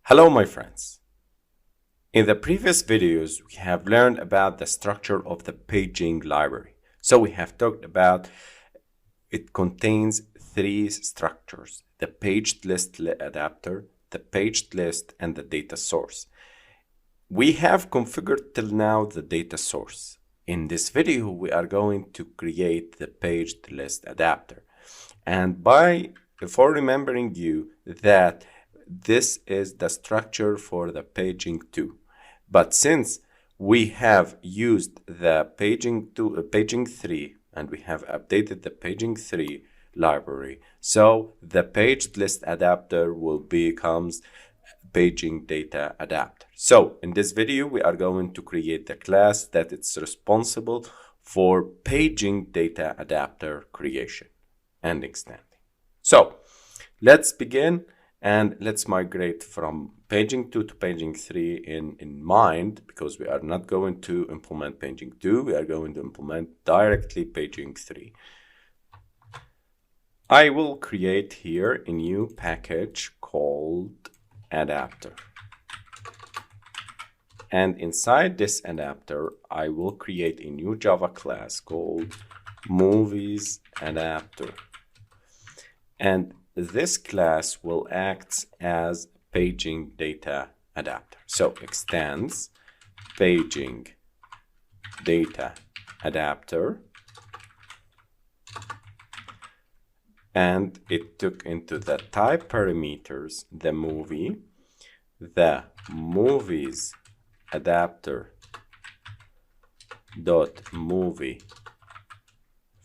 Hello, my friends. In the previous videos, we have learned about the structure of the paging library. So we have talked about it contains three structures: the paged list adapter, the paged list, and the data source. We have configured till now the data source. In this video, we are going to create the paged list adapter. And before remembering you that this is the structure for the paging 2. But since we have used the paging 3 and we have updated the paging 3 library, so the paged list adapter will becomes PagingDataAdapter. So in this video, we are going to create the class that is responsible for PagingDataAdapter creation and extending. So let's begin. And let's migrate from paging 2 to paging 3 in mind, because we are not going to implement paging 2. We are going to implement directly paging 3. I will create here a new package called adapter. And inside this adapter, I will create a new Java class called movies adapter. And this class will act as PagingDataAdapter. So extends PagingDataAdapter, and it took into the type parameters the movie, the movies adapter dot movie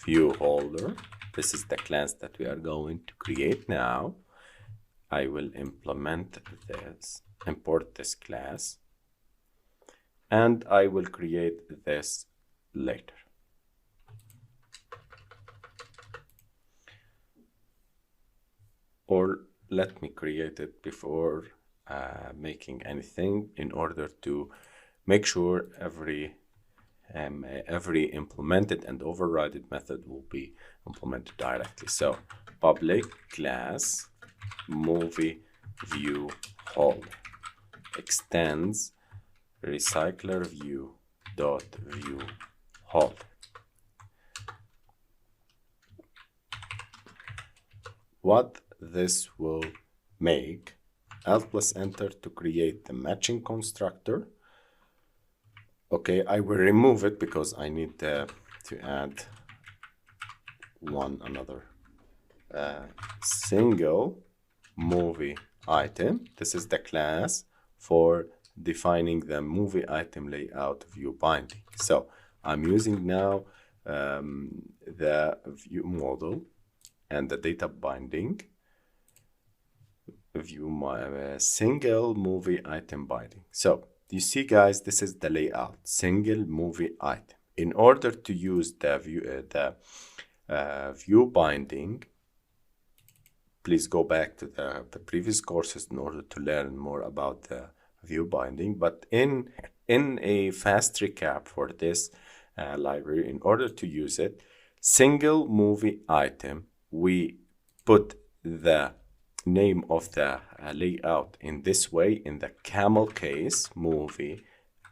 view holder. This is the class that we are going to create now. I will implement this, import this class, and I will create this later. Or let me create it before making anything, in order to make sure every implemented and overridden method will be implemented directly. So public class movie view holder extends RecyclerView dot view holder. What this will make, Alt plus Enter to create the matching constructor. Okay, I will remove it because I need to add another single movie item. This is the class for defining the movie item layout view binding. So I'm using now the view model and the data binding view my single movie item binding. So you see, guys, this is the layout, single movie item. In order to use the view binding, please go back to the previous courses in order to learn more about the view binding. But in a fast recap for this library, in order to use it, single movie item, we put the name of the layout in this way, in the camel case movie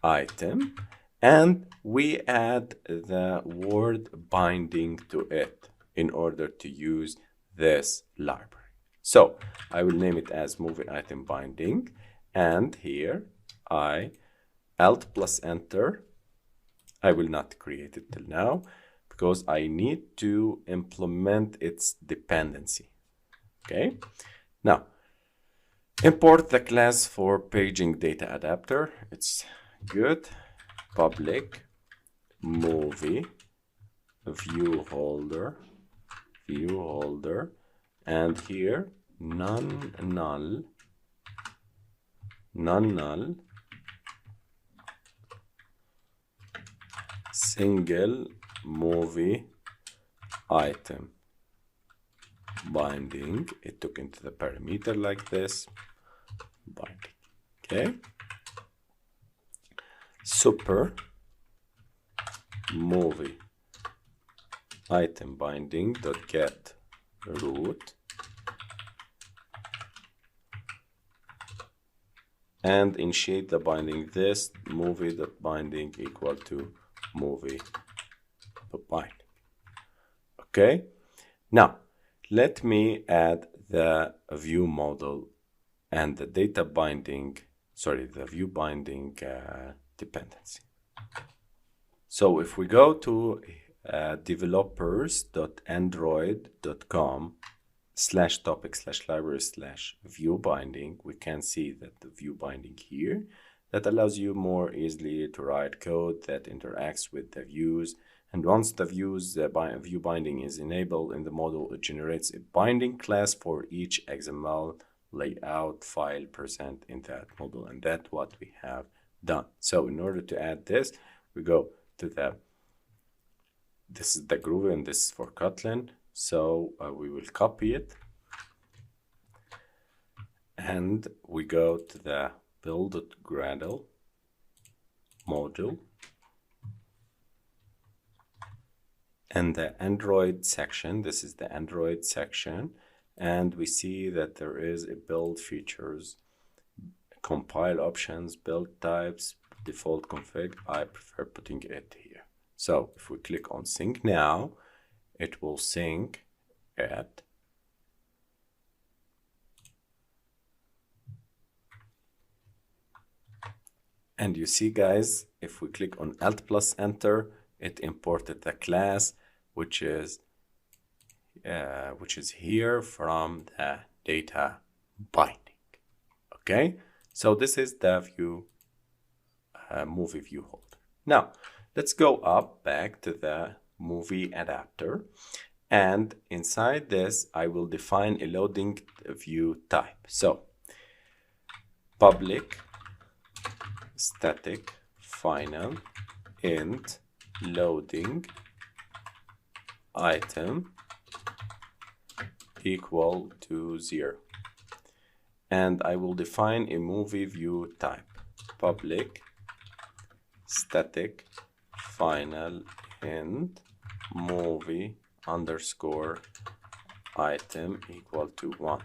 item, and we add the word binding to it in order to use this library. So I will name it as movie item binding, and here Alt plus Enter. I will not create it till now because I need to implement its dependency. Okay. Now, import the class for PagingDataAdapter. It's good. Public movie view holder, and here non null single movie item binding. It took into the parameter like this, binding. Okay, super movie item binding dot get root and initiate the binding this movie.binding equal to movie.binding. Okay, now let me add the view model and the data binding, the view binding dependency. So if we go to developers.android.com/topic/library/view binding, we can see that the view binding here that allows you more easily to write code that interacts with the views. And once the view binding is enabled in the model, it generates a binding class for each XML layout file present in that model. And that's what we have done. So in order to add this, we go to this is the Groovy and this is for Kotlin. So we will copy it. And we go to the build.gradle module. And the Android section, this is the Android section, and we see that there is a build features, compile options, build types, default config. I prefer putting it here. So if we click on sync now, it will sync it. And you see, guys, if we click on Alt plus Enter, it imported the class, which is here from the data binding. Okay, so this is the view movie view holder. Now let's go up back to the movie adapter, and inside this I will define a loading view type. So public static final int loading item equal to 0, and I will define a movie view type, public static final int movie underscore item equal to 1.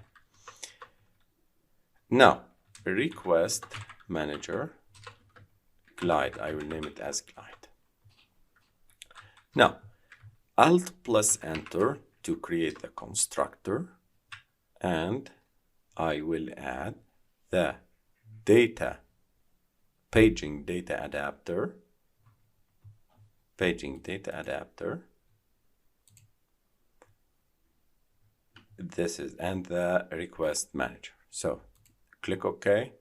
Now request manager glide, I will name it as glide. Now, Alt plus Enter to create the constructor, and I will add the PagingDataAdapter, this is, and the request manager. So click OK,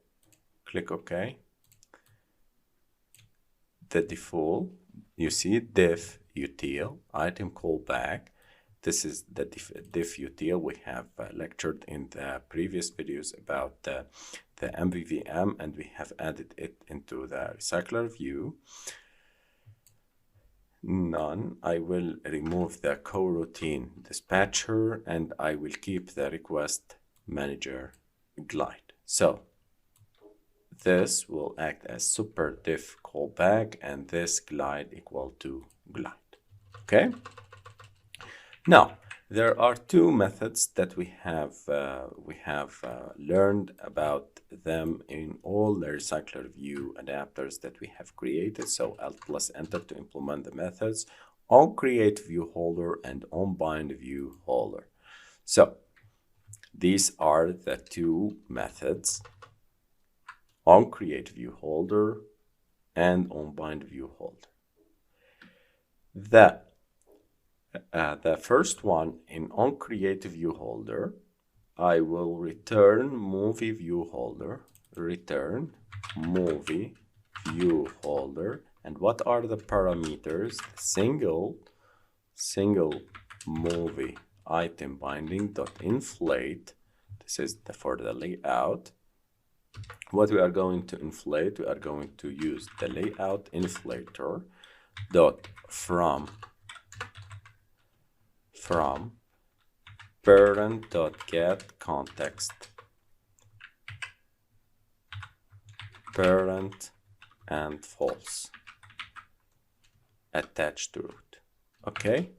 the default, you see DiffUtil item callback. This is the DiffUtil. We have lectured in the previous videos about the MVVM, and we have added it into the RecyclerView. None. I will remove the coroutine dispatcher, and I will keep the request manager glide. So this will act as super diff callback, and this glide equal to glide. Okay. Now there are two methods that we have learned about them in all the RecyclerView adapters that we have created. So Alt plus Enter to implement the methods onCreateViewHolder and onBindViewHolder. So these are the two methods, onCreateViewHolder and onBindViewHolder. The first one, in onCreateViewHolder, I will return movieViewHolder, return movieViewHolder, and what are the parameters? Single movie item binding dot inflate. This is for the layout. What we are going to inflate, we are going to use the layout inflator dot from parent.get context parent and false attached to root. Okay,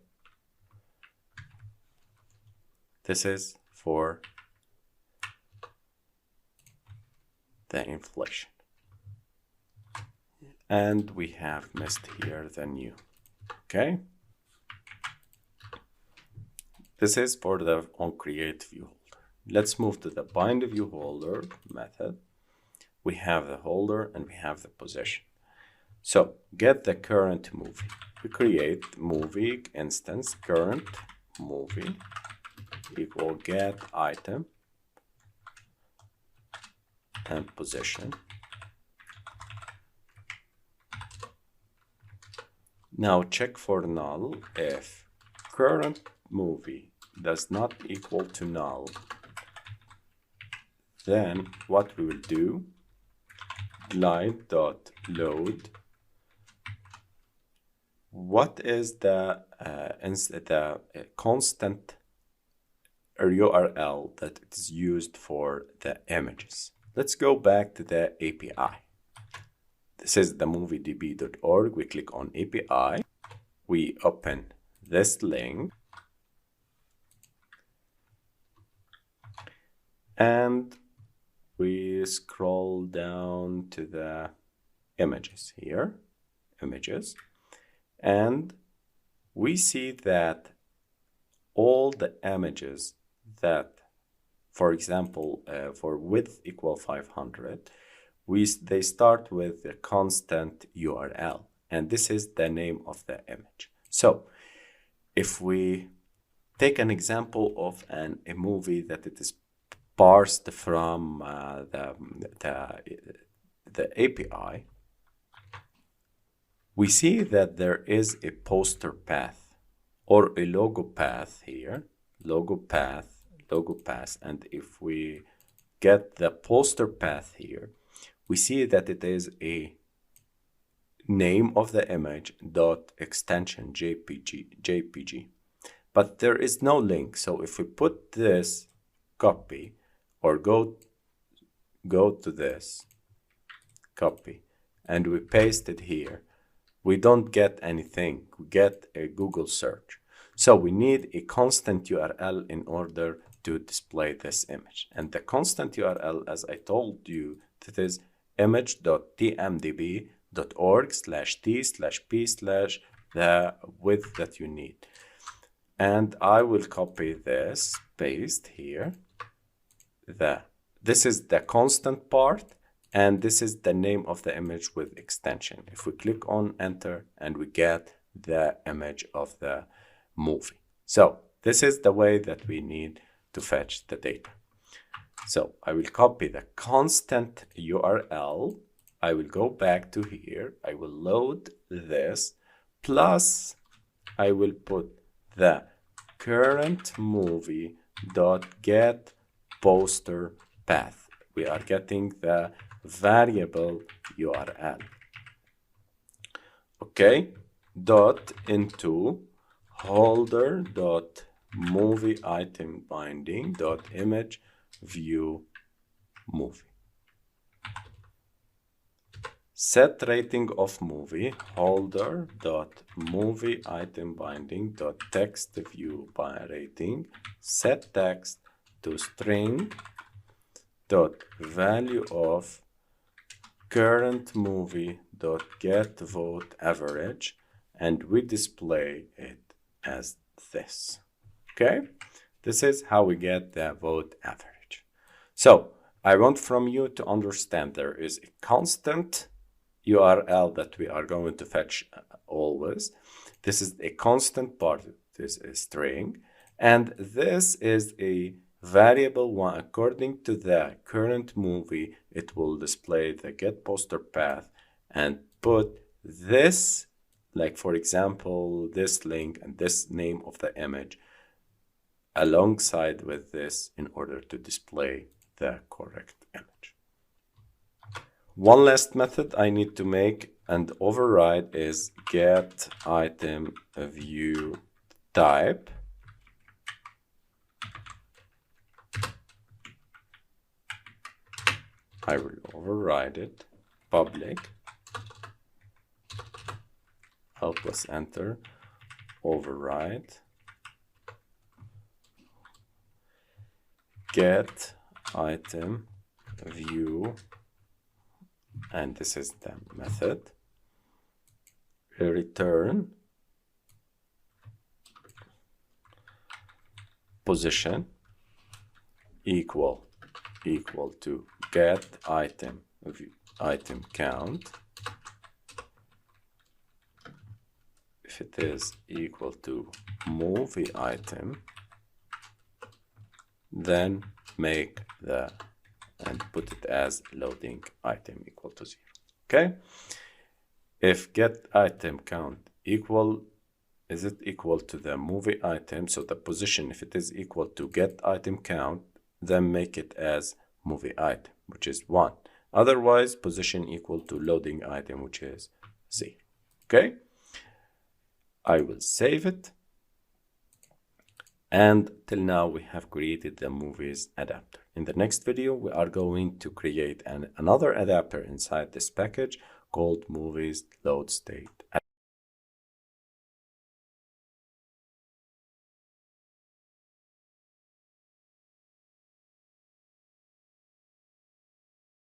this is for the inflation. And we have missed here the new. Okay. This is for the onCreateViewHolder. Let's move to the bindViewHolder method. We have the holder and we have the position. So get the current movie. We create movie instance current movie equal get item and position. Now check for null. If current movie does not equal to null, then what we will do, glide.load. What is the constant URL that is used for the images? Let's go back to the API. This is the moviedb.org. We click on API. We open this link. And we scroll down to the images here, images. And we see that all the images that, for example, for width equal 500, they start with the constant URL, and this is the name of the image. So if we take an example of a movie that it is parsed from the API, we see that there is a poster path or a logo path here, logo path, and if we get the poster path here, we see that it is a name of the image dot extension JPG, but there is no link. So if we put this copy or go to this copy and we paste it here, we don't get anything. We get a Google search. So we need a constant URL in order to display this image. And the constant URL, as I told you, that is image.tmdb.org/t/p/ the width that you need. And I will copy this, paste here. This is the constant part, and this is the name of the image with extension. If we click on enter, and we get the image of the movie. So this is the way that we need to fetch the data. So I will copy the constant URL. I will go back to here. I will load this, plus I will put the current movie dot get poster path. We are getting the variable URL. Okay, dot into holder dot movie item binding dot image view movie. Set rating of movie holder dot movie item binding dot text view by rating. Set text to string dot value of current movie dot get vote average, and we display it as this. Okay, this is how we get the vote average. So I want from you to understand there is a constant URL that we are going to fetch always. This is a constant part, this is string, and this is a variable one. According to the current movie, it will display the get poster path and put this, like for example, this link and this name of the image alongside with this in order to display the correct image. One last method I need to make and override is get item view type. I will override it, public, help us enter, override, get item view and this is the method, return position equal to get item count. If it is equal to movie item, then make the and put it as loading item equal to 0. Okay. If get item count is it equal to the movie item, so the position, if it is equal to get item count, then make it as movie item, which is 1. Otherwise, position equal to loading item, which is 0. Okay. I will save it. And till now, we have created the movies adapter. In the next video, we are going to create another adapter inside this package called movies load state